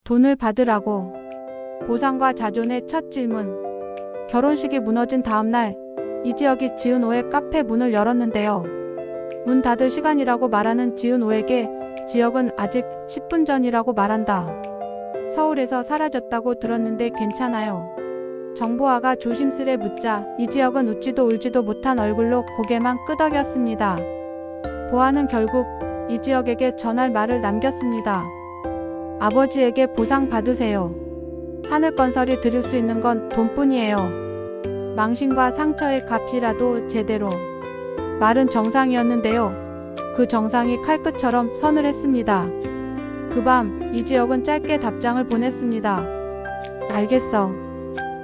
돈을 받으라고. 보상과 자존의 첫 질문. 결혼식이 무너진 다음날 이지혁이 지은호의 카페 문을 열었는데요. 문 닫을 시간이라고 말하는 지은호에게 지혁은 아직 10분 전이라고 말한다. 서울에서 사라졌다고 들었는데 괜찮아요? 정보아가 조심스레 묻자 이지혁은 웃지도 울지도 못한 얼굴로 고개만 끄덕였습니다. 보아는 결국 이지혁에게 전할 말을 남겼습니다. 아버지에게 보상 받으세요. 하늘건설이 드릴 수 있는 건 돈뿐이에요. 망신과 상처의 값이라도 제대로. 말은 정상이었는데요. 그 정상이 칼끝처럼 서늘했습니다. 그 밤 이지혁은 짧게 답장을 보냈습니다. 알겠어.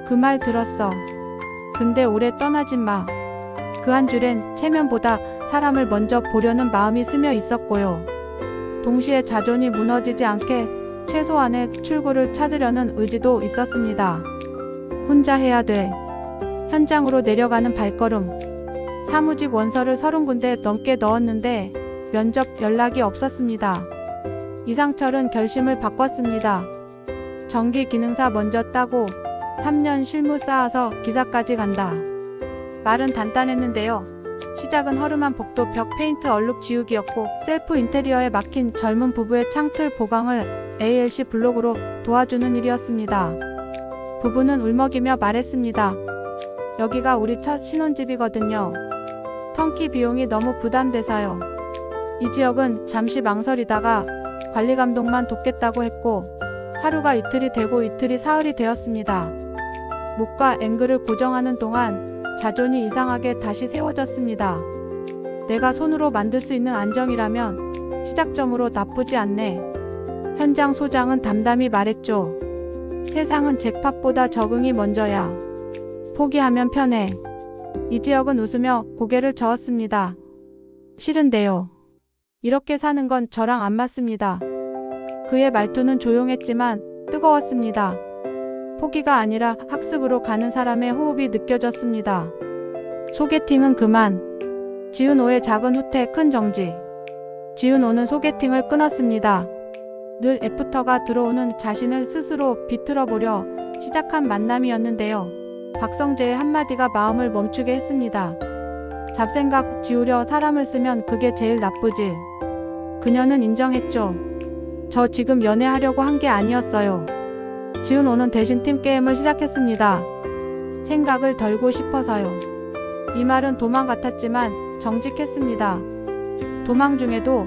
그 말 들었어. 근데 오래 떠나진 마. 그 한 줄엔 체면보다 사람을 먼저 보려는 마음이 스며 있었고요. 동시에 자존이 무너지지 않게 최소한의 출구를 찾으려는 의지도 있었습니다. 혼자 해야 돼. 현장으로 내려가는 발걸음. 사무직 원서를 30군데 넘게 넣었는데 면접 연락이 없었습니다. 이상철은 결심을 바꿨습니다. 전기기능사 먼저 따고 3년 실무 쌓아서 기사까지 간다. 말은 단단했는데요. 시작은 허름한 복도 벽 페인트 얼룩 지우기였고 셀프 인테리어에 막힌 젊은 부부의 창틀 보강을 ALC 블록으로 도와주는 일이었습니다. 부부는 울먹이며 말했습니다. 여기가 우리 첫 신혼집이거든요. 턴키 비용이 너무 부담돼서요. 이지혁은 잠시 망설이다가 관리감독만 돕겠다고 했고 하루가 이틀이 되고 이틀이 사흘이 되었습니다. 목과 앵글을 고정하는 동안 자존이 이상하게 다시 세워졌습니다. 내가 손으로 만들 수 있는 안정이라면 시작점으로 나쁘지 않네. 현장 소장은 담담히 말했죠. 세상은 잭팟보다 적응이 먼저야. 포기하면 편해. 이지혁은 웃으며 고개를 저었습니다. 싫은데요. 이렇게 사는 건 저랑 안 맞습니다. 그의 말투는 조용했지만 뜨거웠습니다. 포기가 아니라 학습으로 가는 사람의 호흡이 느껴졌습니다. 소개팅은 그만. 지은호의 작은 후퇴 큰 정지. 지은호는 소개팅을 끊었습니다. 늘 애프터가 들어오는 자신을 스스로 비틀어보려 시작한 만남이었는데요. 박성재의 한마디가 마음을 멈추게 했습니다. 잡생각 지우려 사람을 쓰면 그게 제일 나쁘지. 그녀는 인정했죠. 저 지금 연애하려고 한 게 아니었어요. 지은호는 대신 팀게임을 시작했습니다. 생각을 덜고 싶어서요. 이 말은 도망 같았지만 정직했습니다. 도망 중에도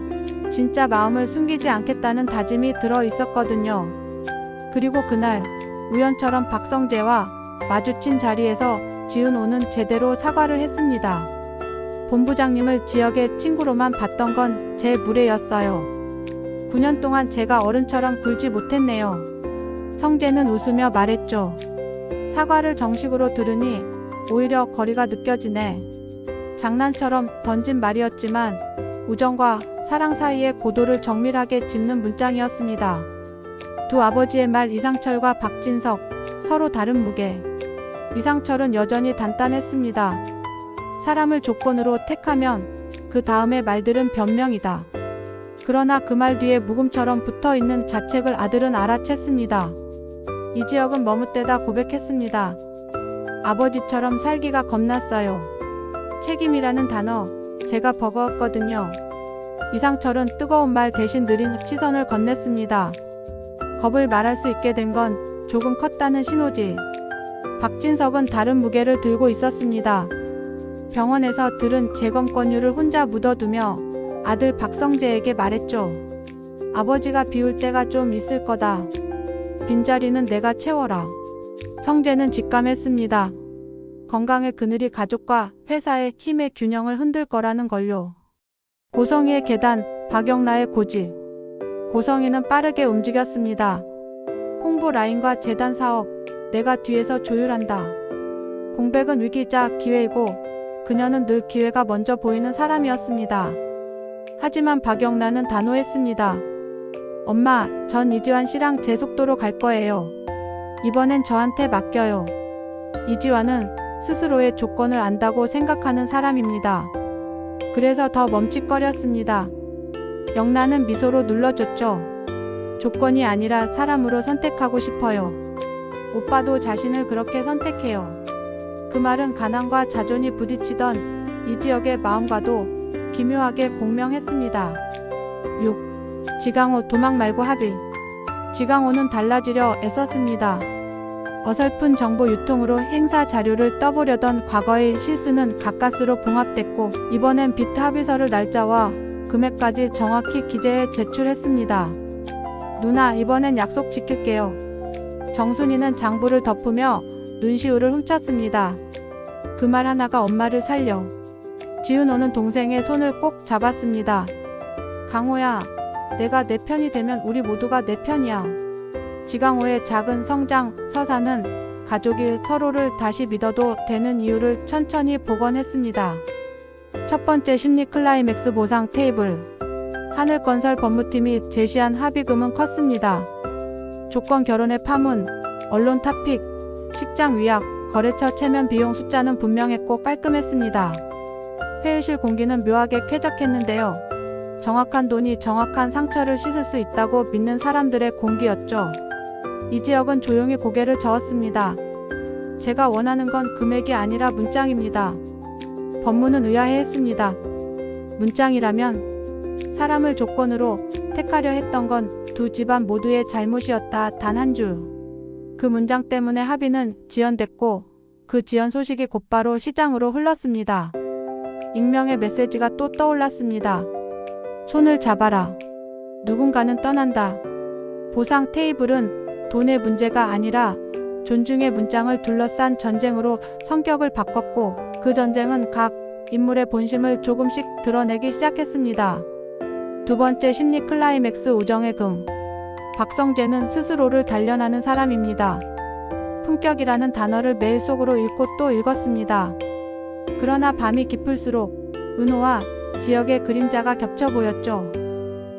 진짜 마음을 숨기지 않겠다는 다짐이 들어 있었거든요. 그리고 그날 우연처럼 박성재와 마주친 자리에서 지은호는 제대로 사과를 했습니다. 본부장님을 지역의 친구로만 봤던 건 제 무례였어요. 9년 동안 제가 어른처럼 굴지 못했네요. 성재는 웃으며 말했죠. 사과를 정식으로 들으니 오히려 거리가 느껴지네. 장난처럼 던진 말이었지만 우정과 사랑 사이의 고도를 정밀하게 짚는 문장이었습니다. 두 아버지의 말 이상철과 박진석, 서로 다른 무게. 이상철은 여전히 단단했습니다. 사람을 조건으로 택하면 그 다음의 말들은 변명이다. 그러나 그 말 뒤에 묵음처럼 붙어있는 자책을 아들은 알아챘습니다. 이지혁은 머뭇대다 고백했습니다. 아버지처럼 살기가 겁났어요. 책임이라는 단어, 제가 버거웠거든요. 이상철은 뜨거운 말 대신 느린 시선을 건넸습니다. 겁을 말할 수 있게 된 건 조금 컸다는 신호지. 박진석은 다른 무게를 들고 있었습니다. 병원에서 들은 재검권유를 혼자 묻어두며 아들 박성재에게 말했죠. 아버지가 비울 때가 좀 있을 거다. 빈자리는 내가 채워라. 성재는 직감했습니다. 건강의 그늘이 가족과 회사의 힘의 균형을 흔들 거라는 걸요. 고성희의 계단, 박영라의 고집. 고성희는 빠르게 움직였습니다. 홍보 라인과 재단 사업, 내가 뒤에서 조율한다. 공백은 위기이자 기회이고 그녀는 늘 기회가 먼저 보이는 사람이었습니다. 하지만 박영란은 단호했습니다. 엄마, 전 이지환 씨랑 제 속도로 갈 거예요. 이번엔 저한테 맡겨요. 이지환은 스스로의 조건을 안다고 생각하는 사람입니다. 그래서 더 멈칫거렸습니다. 영란은 미소로 눌러줬죠. 조건이 아니라 사람으로 선택하고 싶어요. 오빠도 자신을 그렇게 선택해요. 그 말은 가난과 자존이 부딪히던 이지혁의 마음과도 기묘하게 공명했습니다. 6. 지강호 도망 말고 합의. 지강호는 달라지려 애썼습니다. 어설픈 정보 유통으로 행사 자료를 떠보려던 과거의 실수는 가까스로 봉합됐고 이번엔 비트 합의서를 날짜와 금액까지 정확히 기재해 제출했습니다. 누나, 이번엔 약속 지킬게요. 정순이는 장부를 덮으며 눈시울을 훔쳤습니다. 그 말 하나가 엄마를 살려. 지은호는 동생의 손을 꼭 잡았습니다. 강호야, 내가 내 편이 되면 우리 모두가 내 편이야. 지강호의 작은 성장 서사는 가족이 서로를 다시 믿어도 되는 이유를 천천히 복원했습니다. 첫 번째 심리 클라이맥스 보상 테이블. 하늘건설 법무팀이 제시한 합의금은 컸습니다. 조건 결혼의 파문, 언론 탑픽, 식장 위약, 거래처 체면 비용 숫자는 분명했고 깔끔했습니다. 회의실 공기는 묘하게 쾌적했는데요. 정확한 돈이 정확한 상처를 씻을 수 있다고 믿는 사람들의 공기였죠. 이지혁은 조용히 고개를 저었습니다. 제가 원하는 건 금액이 아니라 문장입니다. 법무는 의아해했습니다. 문장이라면 사람을 조건으로 택하려 했던 건 두 집안 모두의 잘못이었다. 단 한 줄. 그 문장 때문에 합의는 지연됐고 그 지연 소식이 곧바로 시장으로 흘렀습니다. 익명의 메시지가 또 떠올랐습니다. 손을 잡아라. 누군가는 떠난다. 보상 테이블은 돈의 문제가 아니라 존중의 문장을 둘러싼 전쟁으로 성격을 바꿨고 그 전쟁은 각 인물의 본심을 조금씩 드러내기 시작했습니다. 두 번째 심리 클라이맥스 우정의 금. 박성재는 스스로를 단련하는 사람입니다. 품격이라는 단어를 매일 속으로 읽고 또 읽었습니다. 그러나 밤이 깊을수록 은호와 지역의 그림자가 겹쳐 보였죠.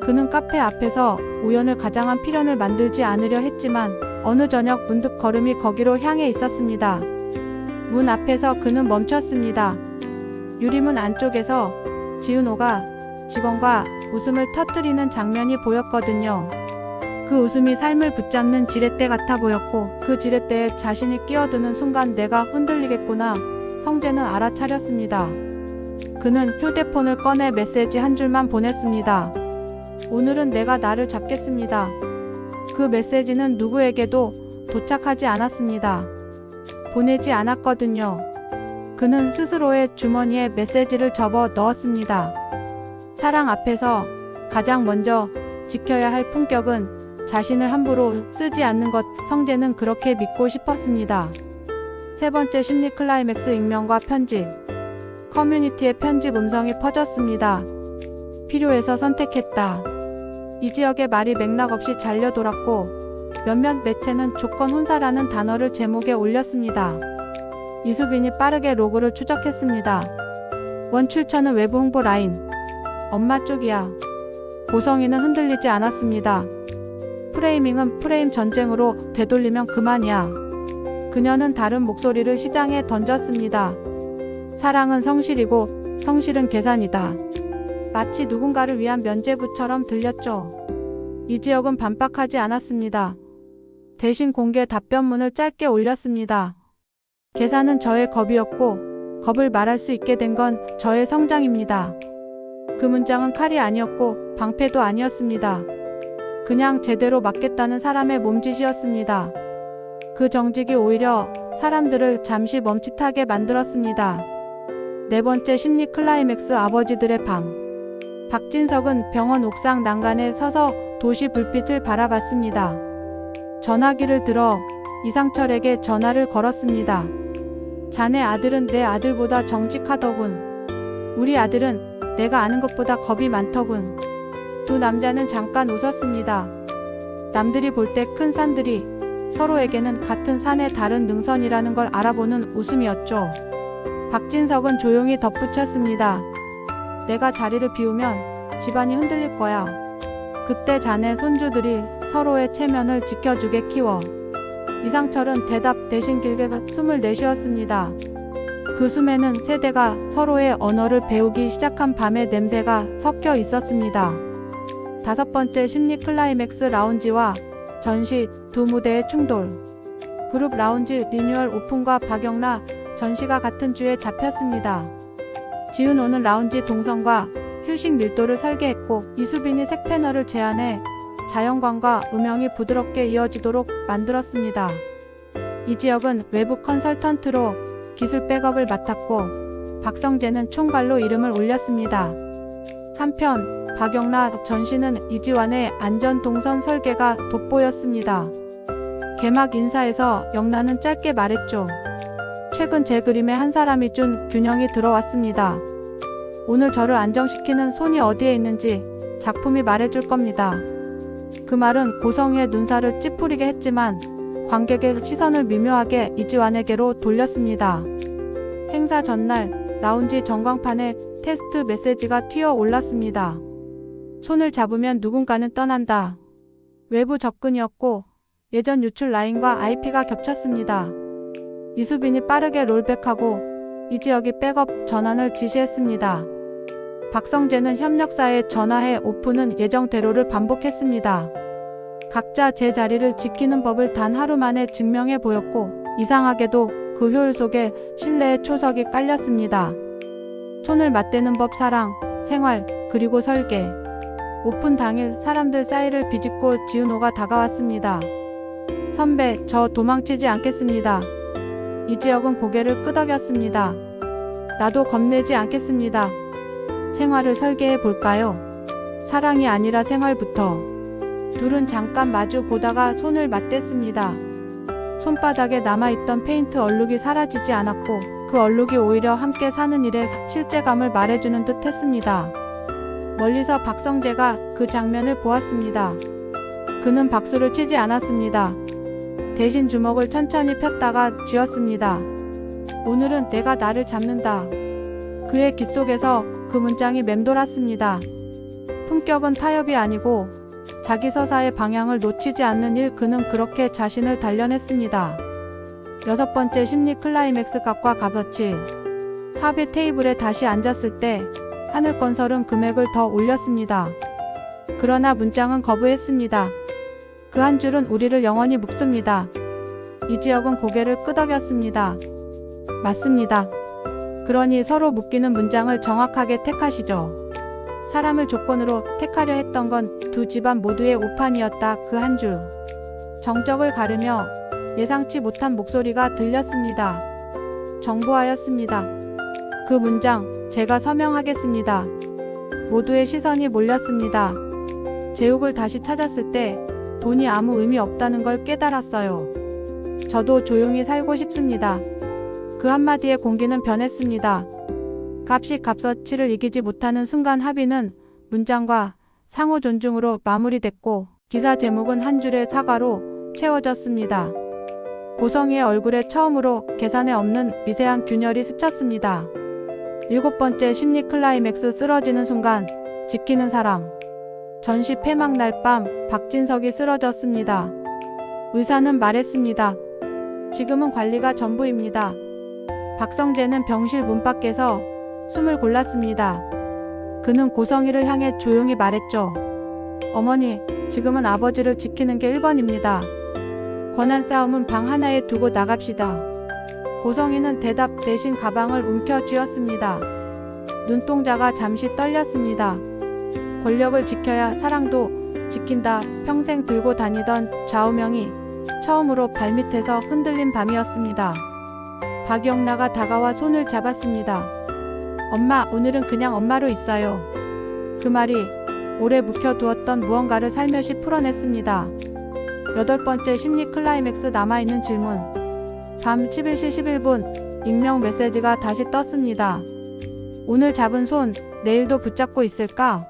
그는 카페 앞에서 우연을 가장한 필연을 만들지 않으려 했지만 어느 저녁 문득 걸음이 거기로 향해 있었습니다. 문 앞에서 그는 멈췄습니다. 유리문 안쪽에서 지은호가 직원과 웃음을 터뜨리는 장면이 보였거든요. 그 웃음이 삶을 붙잡는 지렛대 같아 보였고 그 지렛대에 자신이 끼어드는 순간 내가 흔들리겠구나. 성재는 알아차렸습니다. 그는 휴대폰을 꺼내 메시지 한 줄만 보냈습니다. 오늘은 내가 나를 잡겠습니다. 그 메시지는 누구에게도 도착하지 않았습니다. 보내지 않았거든요. 그는 스스로의 주머니에 메시지를 접어 넣었습니다. 사랑 앞에서 가장 먼저 지켜야 할 품격은 자신을 함부로 쓰지 않는 것. 성재는 그렇게 믿고 싶었습니다. 세 번째 심리 클라이맥스 익명과 편집. 커뮤니티에 편집 음성이 퍼졌습니다. 필요해서 선택했다. 이지혁의 말이 맥락 없이 잘려 돌았고 몇몇 매체는 조건 혼사라는 단어를 제목에 올렸습니다. 이수빈이 빠르게 로고를 추적했습니다. 원 출처는 외부 홍보 라인. 엄마 쪽이야. 보성이는 흔들리지 않았습니다. 프레이밍은 프레임 전쟁으로 되돌리면 그만이야. 그녀는 다른 목소리를 시장에 던졌습니다. 사랑은 성실이고 성실은 계산이다. 마치 누군가를 위한 면죄부처럼 들렸죠. 이지혁은 반박하지 않았습니다. 대신 공개 답변문을 짧게 올렸습니다. 계산은 저의 겁이었고 겁을 말할 수 있게 된 건 저의 성장입니다. 그 문장은 칼이 아니었고 방패도 아니었습니다. 그냥 제대로 맞겠다는 사람의 몸짓이었습니다. 그 정직이 오히려 사람들을 잠시 멈칫하게 만들었습니다. 네 번째 심리 클라이맥스 아버지들의 방. 박진석은 병원 옥상 난간에 서서 도시 불빛을 바라봤습니다. 전화기를 들어 이상철에게 전화를 걸었습니다. 자네 아들은 내 아들보다 정직하더군. 우리 아들은 내가 아는 것보다 겁이 많더군. 두 남자는 잠깐 웃었습니다. 남들이 볼 때 큰 산들이 서로에게는 같은 산의 다른 능선이라는 걸 알아보는 웃음이었죠. 박진석은 조용히 덧붙였습니다. 내가 자리를 비우면 집안이 흔들릴 거야. 그때 자네 손주들이 서로의 체면을 지켜주게 키워. 이상철은 대답 대신 길게 숨을 내쉬었습니다. 그 숨에는 세대가 서로의 언어를 배우기 시작한 밤의 냄새가 섞여 있었습니다. 5번째 심리 클라이맥스 라운지와 전시 두 무대의 충돌. 그룹 라운지 리뉴얼 오픈과 박영나 전시가 같은 주에 잡혔습니다. 지은호는 라운지 동선과 휴식 밀도를 설계했고 이수빈이 색 패널을 제안해 자연광과 음영이 부드럽게 이어지도록 만들었습니다. 이지혁은 외부 컨설턴트로 기술 백업을 맡았고 박성재는 총괄로 이름을 올렸습니다. 한편 박영나 전시는 이지환의 안전 동선 설계가 돋보였습니다. 개막 인사에서 영나는 짧게 말했죠. 최근 제 그림에 한 사람이 준 균형이 들어왔습니다. 오늘 저를 안정시키는 손이 어디에 있는지 작품이 말해줄 겁니다. 그 말은 고성희의 눈살을 찌푸리게 했지만 관객의 시선을 미묘하게 이지환에게로 돌렸습니다. 행사 전날 라운지 전광판에 테스트 메시지가 튀어 올랐습니다. 손을 잡으면 누군가는 떠난다. 외부 접근이었고 예전 유출 라인과 IP가 겹쳤습니다. 이수빈이 빠르게 롤백하고 이지혁이 백업 전환을 지시했습니다. 박성재는 협력사에 전화해 오픈은 예정대로를 반복했습니다. 각자 제 자리를 지키는 법을 단 하루 만에 증명해 보였고 이상하게도 그 효율 속에 신뢰의 초석이 깔렸습니다. 손을 맞대는 법 사랑, 생활, 그리고 설계. 오픈 당일 사람들 사이를 비집고 지은호가 다가왔습니다. 선배, 저 도망치지 않겠습니다. 이지혁은 고개를 끄덕였습니다. 나도 겁내지 않겠습니다. 생활을 설계해 볼까요? 사랑이 아니라 생활부터. 둘은 잠깐 마주 보다가 손을 맞댔습니다. 손바닥에 남아있던 페인트 얼룩이 사라지지 않았고 그 얼룩이 오히려 함께 사는 일의 실제감을 말해주는 듯 했습니다. 멀리서 박성재가 그 장면을 보았습니다. 그는 박수를 치지 않았습니다. 대신 주먹을 천천히 폈다가 쥐었습니다. 오늘은 내가 나를 잡는다. 그의 귓속에서 그 문장이 맴돌았습니다. 품격은 타협이 아니고 자기 서사의 방향을 놓치지 않는 일. 그는 그렇게 자신을 단련했습니다. 6번째 심리 클라이맥스 값과 값어치. 합의 테이블에 다시 앉았을 때 하늘건설은 금액을 더 올렸습니다. 그러나 문장은 거부했습니다. 그 한 줄은 우리를 영원히 묶습니다. 이지혁은 고개를 끄덕였습니다. 맞습니다. 그러니 서로 묶이는 문장을 정확하게 택하시죠. 사람을 조건으로 택하려 했던 건 두 집안 모두의 오판이었다. 그 한 줄. 정적을 가르며 예상치 못한 목소리가 들렸습니다. 정보하였습니다. 그 문장, 제가 서명하겠습니다. 모두의 시선이 몰렸습니다. 제욱을 다시 찾았을 때 돈이 아무 의미 없다는 걸 깨달았어요. 저도 조용히 살고 싶습니다. 그 한마디에 공기는 변했습니다. 값이 값어치를 이기지 못하는 순간 합의는 문장과 상호 존중으로 마무리됐고 기사 제목은 한 줄의 사과로 채워졌습니다. 고성희의 얼굴에 처음으로 계산에 없는 미세한 균열이 스쳤습니다. 7번째 심리 클라이맥스 쓰러지는 순간 지키는 사람. 전시 폐막 날 밤 박진석이 쓰러졌습니다. 의사는 말했습니다. 지금은 관리가 전부입니다. 박성재는 병실 문 밖에서 숨을 골랐습니다. 그는 고성희를 향해 조용히 말했죠. 어머니, 지금은 아버지를 지키는 게 1번입니다. 권한 싸움은 방 하나에 두고 나갑시다. 고성희는 대답 대신 가방을 움켜쥐었습니다. 눈동자가 잠시 떨렸습니다. 권력을 지켜야 사랑도 지킨다. 평생 들고 다니던 좌우명이 처음으로 발밑에서 흔들린 밤이었습니다. 박영나가 다가와 손을 잡았습니다. 엄마, 오늘은 그냥 엄마로 있어요. 그 말이 오래 묵혀두었던 무언가를 살며시 풀어냈습니다. 8번째 심리 클라이맥스 남아있는 질문. 밤 11시 11분 익명 메시지가 다시 떴습니다. 오늘 잡은 손, 내일도 붙잡고 있을까?